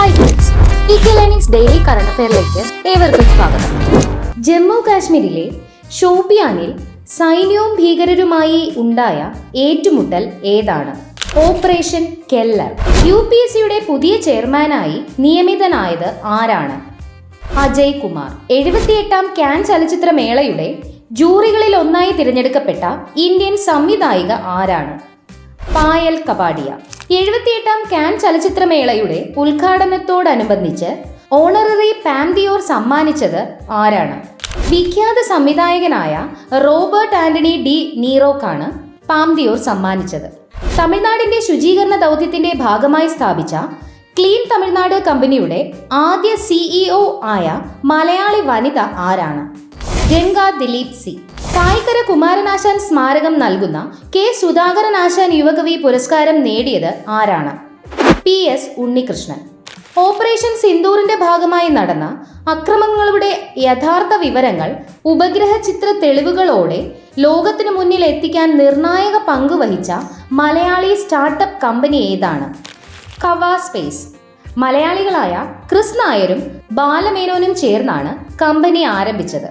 Hi friends, EK learnings daily current അഫെയറിലേക്ക് ഏവർക്കും സ്വാഗതം. ജമ്മു കാശ്മീരിലെ ഷോപ്പിയാനിൽ സൈന്യവും ഭീകരരുമായി ഉണ്ടായ ഏറ്റുമുട്ടൽ ഏതാണ്? Operation Keller. UPSCയുടെ പുതിയ ചെയർമാനായി നിയമിതനായത് ആരാണ്? അജയ് കുമാർ. 78ാം കാൻ ചലച്ചിത്രമേളയുടെ ജൂറികളിൽ ഒന്നായി തിരഞ്ഞെടുക്കപ്പെട്ട ഇന്ത്യൻ സംവിധായിക ആരാണ്? പായൽ കപാഡിയ. 78ാം കാൻ ചലച്ചിത്രമേളയുടെ ഉദ്ഘാടനത്തോടനുബന്ധിച്ച് ഓണററി പാം ദിയോർ സമ്മാനിച്ചത് ആരാണ്? വിഖ്യാത സംവിധായകനായ റോബർട്ട് ആന്റണി ഡി നീറോക്കാണ് പാം ദിയോർ സമ്മാനിച്ചത്. തമിഴ്നാടിന്റെ ശുചീകരണ ദൗത്യത്തിന്റെ ഭാഗമായി സ്ഥാപിച്ച ക്ലീൻ തമിഴ്നാട് കമ്പനിയുടെ ആദ്യ CEO ആയ മലയാളി വനിത ആരാണ്? ഗംഗ ദിലീപ് സി. കായിക്കര കുമാരനാശാൻ സ്മാരകം നൽകുന്ന K സുധാകരനാശാൻ യുവകവി പുരസ്കാരം നേടിയത് ആരാണ്? PS ഉണ്ണികൃഷ്ണൻ. ഓപ്പറേഷൻ സിന്ദൂറിന്റെ ഭാഗമായി നടന്ന അക്രമങ്ങളുടെ യഥാർത്ഥ വിവരങ്ങൾ ഉപഗ്രഹ ചിത്ര തെളിവുകളോടെ ലോകത്തിനു മുന്നിൽ എത്തിക്കാൻ നിർണായക പങ്ക് വഹിച്ച മലയാളി സ്റ്റാർട്ടപ്പ് കമ്പനി ഏതാണ്? കവ സ്പേസ്. മലയാളികളായ ക്രിസ് നായരും ബാലമേനോനും ചേർന്നാണ് കമ്പനി ആരംഭിച്ചത്.